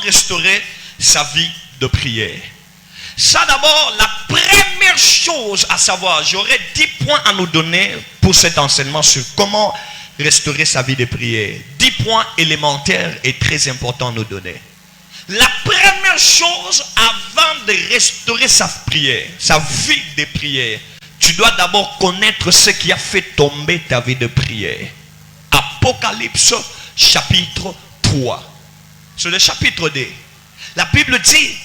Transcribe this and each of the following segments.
restaurer sa vie de prière? Ça d'abord, la première chose à savoir, j'aurais 10 points à nous donner pour cet enseignement sur comment restaurer sa vie de prière. 10 points élémentaires et très importants à nous donner. La première chose avant de restaurer sa prière, sa vie de prière, tu dois d'abord connaître ce qui a fait tomber ta vie de prière. Apocalypse chapitre 3. C'est le chapitre 2. La Bible dit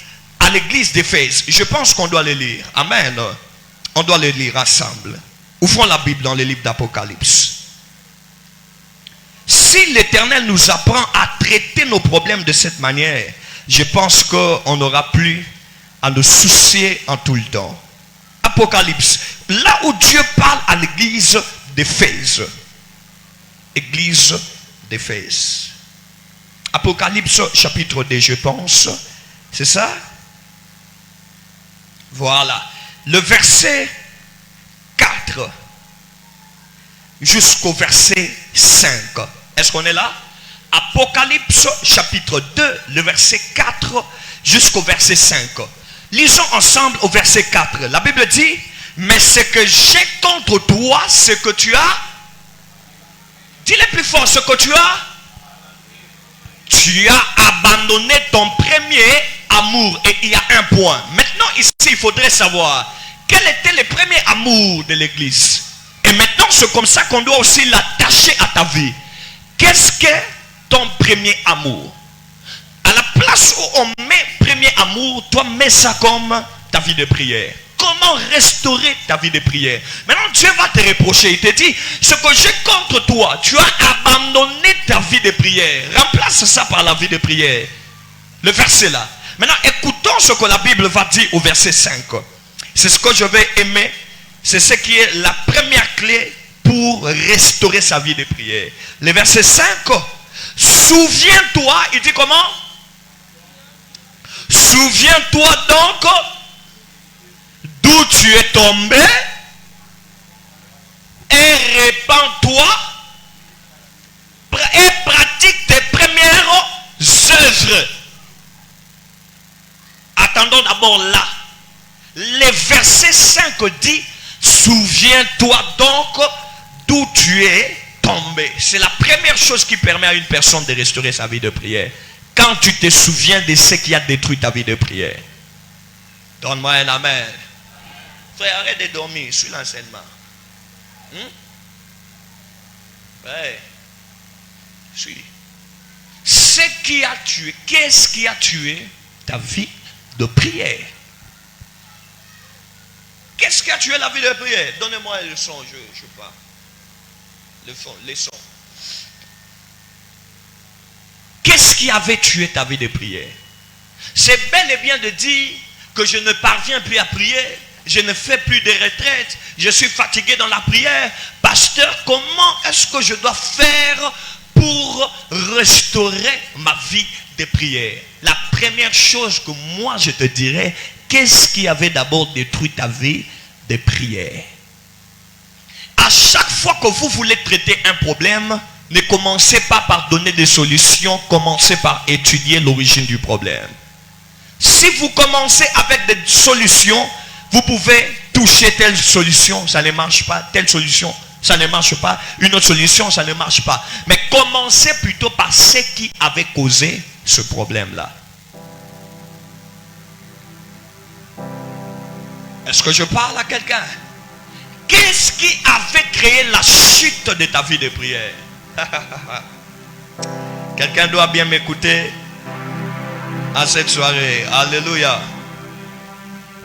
à l'église d'Éphèse, je pense qu'on doit le lire. Amen. On doit le lire ensemble. Ouvrons la Bible dans le livre d'Apocalypse. Si l'Éternel nous apprend à traiter nos problèmes de cette manière, je pense qu'on n'aura plus à nous soucier en tout le temps. Apocalypse, là où Dieu parle à l'église d'Éphèse. Église d'Éphèse. Apocalypse chapitre 2, je pense. C'est ça? Voilà. Le verset 4 jusqu'au verset 5. Est-ce qu'on est là? Apocalypse chapitre 2, le verset 4 jusqu'au verset 5. Lisons ensemble au verset 4. La Bible dit, mais ce que j'ai contre toi, ce que tu as, dis-le plus fort, ce que tu as abandonné ton premier amour. Et il y a un point. Maintenant ici, il faudrait savoir quel était le premier amour de l'église. Et maintenant, c'est comme ça qu'on doit aussi l'attacher à ta vie. Qu'est-ce que ton premier amour? À la place où on met premier amour, toi mets ça comme ta vie de prière. Comment restaurer ta vie de prière? Maintenant Dieu va te reprocher. Il te dit, ce que j'ai contre toi, tu as abandonné ta vie de prière. Remplace ça par la vie de prière. Le verset là. Maintenant écoutons ce que la Bible va dire au verset 5. C'est ce que je vais aimer. C'est ce qui est la première clé pour restaurer sa vie de prière. Le verset 5. Souviens-toi, il dit comment? Souviens-toi donc d'où tu es tombé et répands-toi et pratique tes premières œuvres. Attendons d'abord là. Le verset 5 dit, souviens-toi donc d'où tu es tombé. C'est la première chose qui permet à une personne de restaurer sa vie de prière. Quand tu te souviens de ce qui a détruit ta vie de prière. Donne-moi un amen. Frère, arrête de dormir sur l'enseignement. Ouais. Suis. Ce qui a tué, qu'est-ce qui a tué ta vie de prière? Qu'est-ce qui a tué la vie de prière? Donnez-moi le son, je sais pas. Les sons. Qu'est-ce qui avait tué ta vie de prière? C'est bel et bien de dire que je ne parviens plus à prier, je ne fais plus de retraite, je suis fatigué dans la prière. Pasteur, comment est-ce que je dois faire pour restaurer ma vie de prière? La première chose que moi je te dirais, qu'est-ce qui avait d'abord détruit ta vie de prière? À chaque fois que vous voulez traiter un problème, ne commencez pas par donner des solutions, commencez par étudier l'origine du problème. Si vous commencez avec des solutions, vous pouvez toucher telle solution, ça ne marche pas, telle solution, ça ne marche pas, une autre solution, ça ne marche pas. Mais commencez plutôt par ce qui avait causé ce problème-là. Est-ce que je parle à quelqu'un? Qu'est-ce qui avait créé la chute de ta vie de prière? Quelqu'un doit bien m'écouter à cette soirée. Alléluia.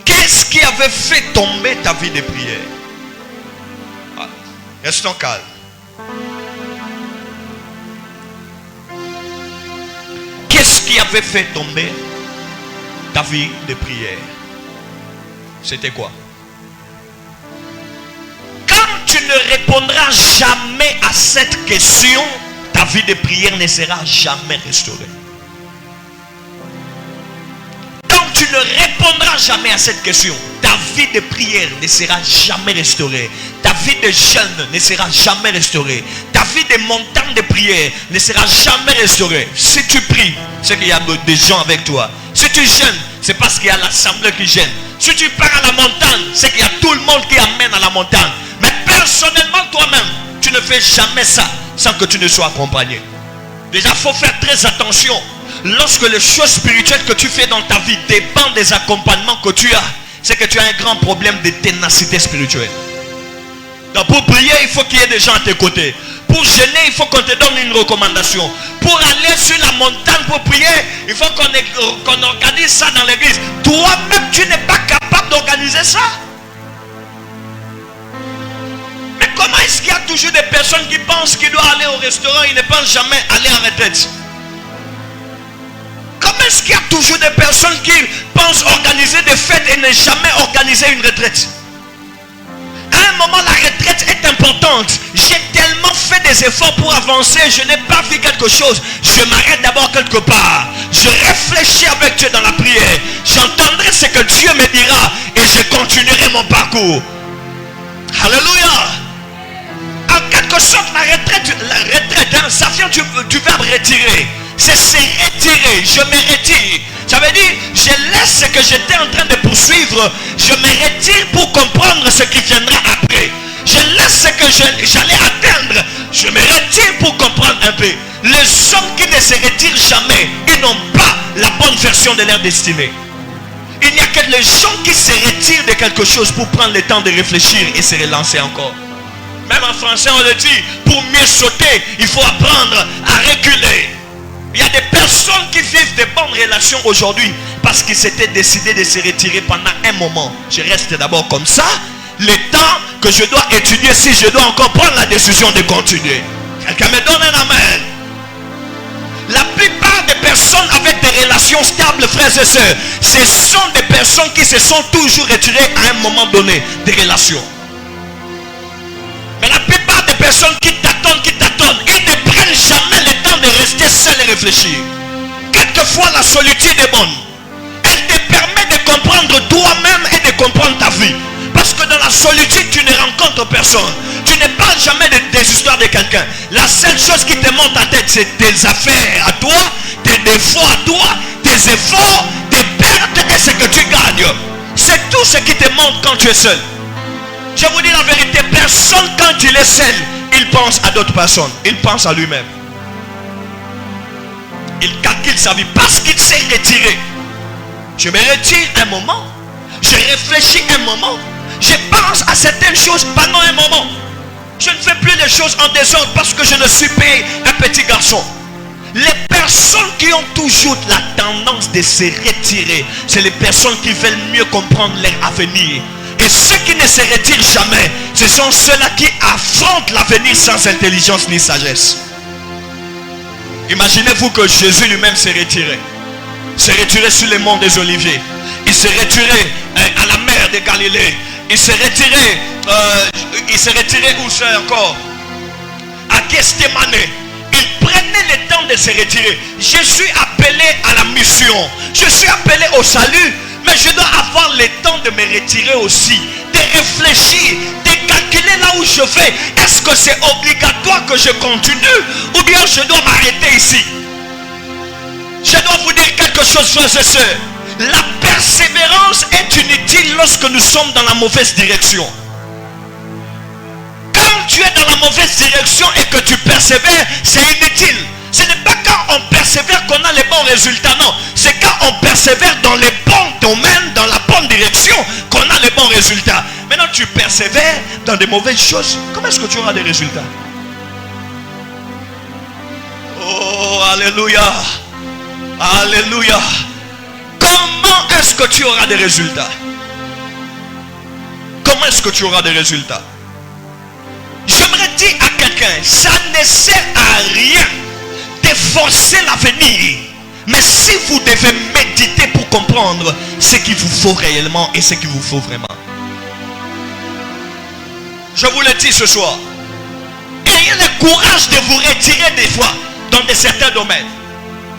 Qu'est-ce qui avait fait tomber ta vie de prière? Restons calmes. Qu'est-ce qui avait fait tomber ta vie de prière? C'était quoi? Quand tu ne répondras jamais à cette question, ta vie de prière ne sera jamais restaurée. Quand tu ne répondras jamais à cette question, ta vie de prière ne sera jamais restaurée. Ta vie de jeûne ne sera jamais restaurée. Ta vie de montagne de prière ne sera jamais restaurée. Si tu pries, c'est qu'il y a des gens avec toi. Si tu jeûnes, c'est parce qu'il y a l'assemblée qui gêne. Si tu pars à la montagne, c'est qu'il y a tout le monde qui amène à la montagne. Mais personnellement, toi-même, tu ne fais jamais ça sans que tu ne sois accompagné. Déjà, il faut faire très attention. Lorsque les choses spirituelles que tu fais dans ta vie dépendent des accompagnements que tu as, c'est que tu as un grand problème de ténacité spirituelle. Donc pour prier, il faut qu'il y ait des gens à tes côtés. Pour jeûner, il faut qu'on te donne une recommandation. Pour aller sur la montagne pour prier, il faut qu'on organise ça dans l'église. Toi-même, tu n'es pas capable d'organiser ça. Mais comment est-ce qu'il y a toujours des personnes qui pensent qu'ils doivent aller au restaurant, ils ne pensent jamais aller en retraite? Comment est-ce qu'il y a toujours des personnes qui pensent organiser des fêtes et ne jamais organiser une retraite? À un moment, la retraite est importante. J'ai tellement fait des efforts pour avancer, je n'ai pas vu quelque chose. Je m'arrête d'abord quelque part. Je réfléchis avec Dieu dans la prière. J'entendrai ce que Dieu me dira et je continuerai mon parcours. Alléluia. En quelque sorte, la retraite, hein, ça vient du verbe retirer. C'est se retirer. Je me retire. Ça veut dire, je laisse ce que j'étais en train de poursuivre. Je me retire pour comprendre ce qui viendra après. Je laisse ce que j'allais atteindre. Je me retire pour comprendre un peu. Les hommes qui ne se retirent jamais, ils n'ont pas la bonne version de leur destinée. Il n'y a que les gens qui se retirent de quelque chose pour prendre le temps de réfléchir et se relancer encore. Même en français, on le dit, pour mieux sauter, il faut apprendre à reculer. Il y a des personnes qui vivent de bonnes relations aujourd'hui parce qu'ils s'étaient décidés de se retirer pendant un moment. Je reste d'abord comme ça. Le temps que je dois étudier, si je dois encore prendre la décision de continuer. Quelqu'un me donne un amen. La plupart des personnes avec des relations stables, frères et sœurs, ce sont des personnes qui se sont toujours retirées à un moment donné des relations. Mais la plupart des personnes qui t'attendent, ils ne prennent jamais le temps de rester seuls et réfléchir. Quelquefois, la solitude est bonne. Elle te permet de comprendre toi-même et de comprendre ta vie. Parce que dans la solitude, tu ne rencontres personne. Tu ne parles jamais des histoires de quelqu'un. La seule chose qui te monte en tête, c'est tes affaires à toi, tes défauts à toi, tes efforts, tes pertes et ce que tu gagnes. C'est tout ce qui te monte quand tu es seul. Je vous dis la vérité, personne quand il est seul, il pense à d'autres personnes. Il pense à lui-même. Il calcule sa vie parce qu'il s'est retiré. Je me retire un moment. Je réfléchis un moment. Je pense à certaines choses pendant un moment. Je ne fais plus les choses en désordre parce que je ne suis pas un petit garçon. Les personnes qui ont toujours la tendance de se retirer, c'est les personnes qui veulent mieux comprendre leur avenir. Et ceux qui ne se retirent jamais, ce sont ceux-là qui affrontent l'avenir sans intelligence ni sagesse. Imaginez-vous que Jésus lui-même s'est retiré. S'est retiré sur les monts des Oliviers. Il s'est retiré à la mer de Galilée. Il s'est retiré où c'est encore? À Gethsémane. Il prenait le temps de se retirer. Je suis appelé à la mission. Je suis appelé au salut. Mais je dois avoir le temps de me retirer aussi. De réfléchir. De calculer là où je vais. Est-ce que c'est obligatoire que je continue? Ou bien je dois m'arrêter ici? Je dois vous dire quelque chose, frères et sœurs. La persévérance est inutile lorsque nous sommes dans la mauvaise direction. Quand tu es dans la mauvaise direction et que tu persévères, c'est inutile. Ce n'est pas quand on persévère qu'on a les bons résultats, non. C'est quand on persévère dans les bons domaines, dans la bonne direction, qu'on a les bons résultats. Maintenant, tu persévères dans des mauvaises choses. Comment est-ce que tu auras des résultats? Oh, alléluia. Alléluia. Comment est-ce que tu auras des résultats? Comment est-ce que tu auras des résultats? J'aimerais dire à quelqu'un, ça ne sert à rien de forcer l'avenir. Mais si vous devez méditer pour comprendre ce qu'il vous faut réellement et ce qu'il vous faut vraiment. Je vous le dis ce soir. Ayez le courage de vous retirer des fois dans certains domaines.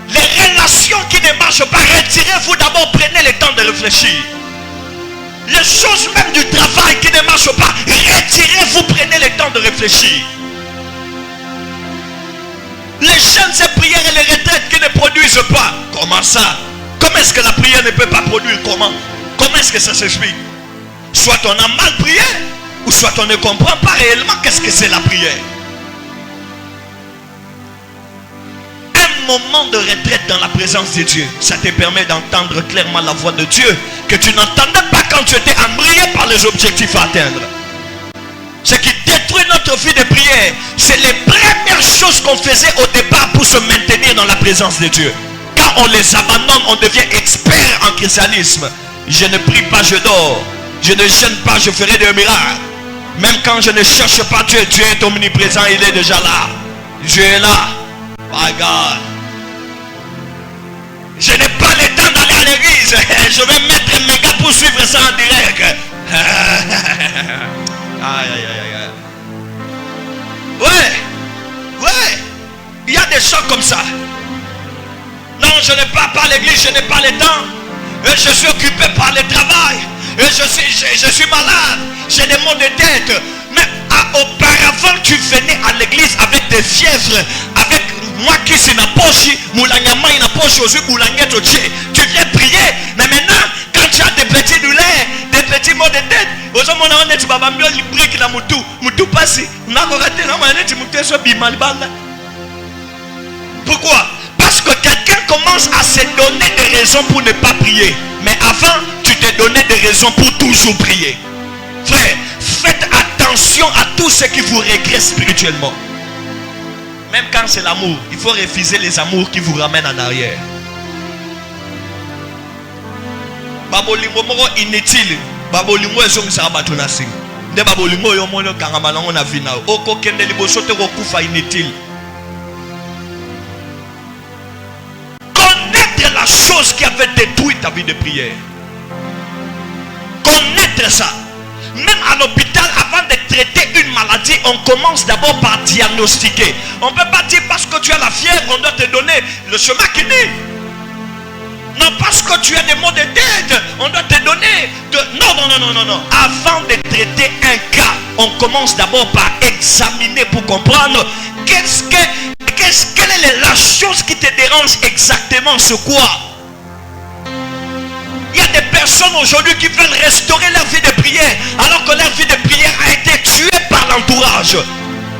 Les relations qui ne marchent pas, retirez-vous d'abord, prenez le temps de réfléchir. Les choses même du travail qui ne marchent pas, retirez-vous, prenez le temps de réfléchir. Les jeûnes, ces prières et les retraites qui ne produisent pas. Comment ça? Comment est-ce que la prière ne peut pas produire? Comment est-ce que ça s'explique? Soit on a mal prié, ou soit on ne comprend pas réellement qu'est-ce que c'est la prière. Un moment de retraite dans la présence de Dieu, ça te permet d'entendre clairement la voix de Dieu que tu n'entendais pas quand tu étais embrayé par les objectifs à atteindre. Ce qui détruit notre vie de prière, c'est les premières choses qu'on faisait au départ pour se maintenir dans la présence de Dieu. Quand on les abandonne, on devient expert en christianisme. Je ne prie pas, je dors. Je ne jeûne pas, je ferai des miracles. Même quand je ne cherche pas Dieu, Dieu est omniprésent, il est déjà là. Dieu est là. My God. Je n'ai pas le temps d'aller à l'église. Je vais mettre un méga pour suivre ça en direct. Aïe, aïe, aïe, aïe. Ouais. Il y a des gens comme ça. Non, je n'ai pas à l'église, je n'ai pas le temps. Et je suis occupé par le travail. Et je suis malade. J'ai des maux de tête. Mais auparavant, tu venais à l'église avec des fièvres, avec moi qui suis na poche, moulangama ina poche aujourd'hui, moulangeto tché. Tu viens prier. Mais maintenant, quand tu as des petits douleurs, des petits maux de tête, aujourd'hui on a dit babambio librique na mutu passi. On a raté na manette mutu so bimalbanda. Pourquoi? Parce que quelqu'un commence à se donner des raisons pour ne pas prier. Mais avant, tu te donnais des raisons pour toujours prier. Frère, faites attention à tout ce qui vous régresse spirituellement. Même quand c'est l'amour, il faut refuser les amours qui vous ramènent en arrière. Babolingo moko inutile. Babolingo ezo misara bato na singa. Nde babolingo yo mono kangama nango na vina. Oko kende liboso te ko kufa inutile. Connaître la chose qui avait détruit ta vie de prière. Connaître ça. Même à l'hôpital, avant de traiter une maladie, on commence d'abord par diagnostiquer. On ne peut pas dire parce que tu as la fièvre, on doit te donner le chemin qui dit. Non, parce que tu as des maux de tête, on doit te donner de... Non. Avant de traiter un cas, on commence d'abord par examiner pour comprendre quelle est la chose qui te dérange exactement, c'est quoi? Il y a des personnes aujourd'hui qui veulent restaurer leur vie de prière alors que leur vie de prière a été tuée par l'entourage.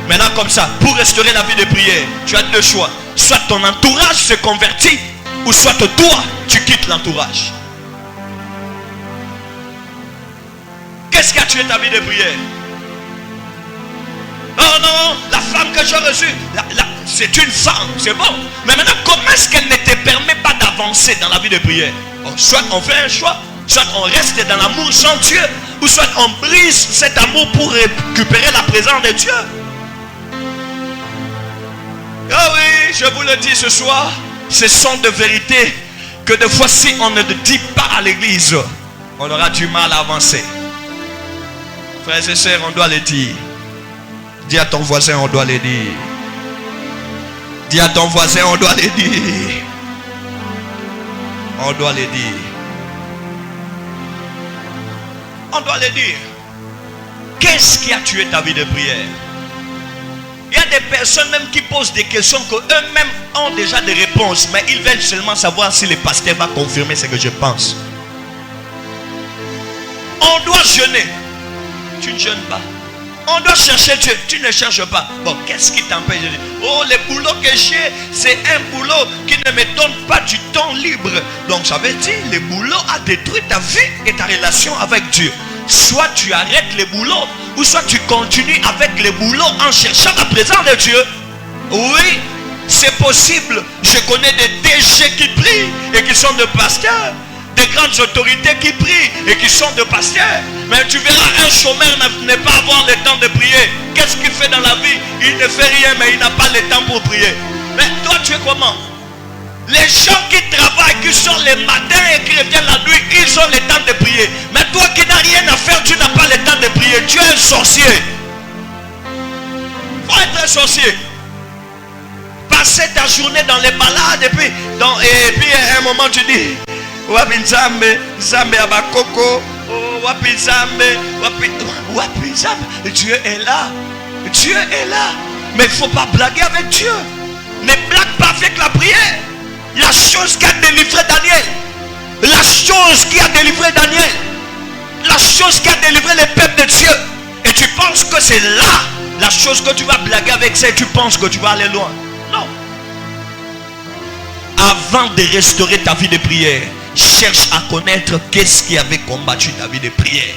Maintenant comme ça, pour restaurer la vie de prière, tu as deux choix. Soit ton entourage se convertit ou soit toi, tu quittes l'entourage. Qu'est-ce qui a tué ta vie de prière? Non, la femme que j'ai reçue, c'est une femme, c'est bon. Mais maintenant, comment est-ce qu'elle ne te permet pas d'avancer dans la vie de prière? Soit on fait un choix, soit on reste dans l'amour sans Dieu, ou soit on brise cet amour pour récupérer la présence de Dieu. Ah oui, je vous le dis ce soir, ce sont des vérités que des fois si on ne dit pas à l'église, on aura du mal à avancer. Frères et sœurs, on doit le dire. Dis à ton voisin, on doit le dire. Dis à ton voisin, on doit le dire. On doit le dire. On doit le dire. Qu'est-ce qui a tué ta vie de prière? Il y a des personnes même qui posent des questions qu'eux-mêmes ont déjà des réponses, mais ils veulent seulement savoir si le pasteur va confirmer ce que je pense. On doit jeûner. Tu ne jeûnes pas. On doit chercher Dieu. Tu ne cherches pas. Bon, qu'est-ce qui t'empêche de dire? Oh, le boulot que j'ai, c'est un boulot qui ne me donne pas du temps libre. Donc, ça veut dire le boulot a détruit ta vie et ta relation avec Dieu. Soit tu arrêtes le boulot, ou soit tu continues avec le boulot en cherchant la présence de Dieu. Oui, c'est possible. Je connais des DG qui prient et qui sont de pasteurs. Des grandes autorités qui prient et qui sont de pasteurs. Mais tu verras un chômeur ne pas avoir le temps de prier. Qu'est-ce qu'il fait dans la vie? Il ne fait rien, mais il n'a pas le temps pour prier. Mais toi, tu es comment? Les gens qui travaillent, qui sont le matin et qui reviennent la nuit, ils ont le temps de prier. Mais toi qui n'as rien à faire, tu n'as pas le temps de prier. Tu es un sorcier. Il faut être un sorcier. Passer ta journée dans les balades et puis à un moment tu dis Wapi Nzambe, Nzambe Abakoko, Wapi Nzambe, Wapi Nzambe. Dieu est là. Dieu est là. Mais il ne faut pas blaguer avec Dieu. Ne blague pas avec la prière. La chose qui a délivré Daniel. La chose qui a délivré Daniel. La chose qui a délivré le peuple de Dieu. Et tu penses que c'est là la chose que tu vas blaguer avec ça et tu penses que tu vas aller loin. Non. Avant de restaurer ta vie de prière, cherche à connaître qu'est-ce qui avait combattu ta vie de prière.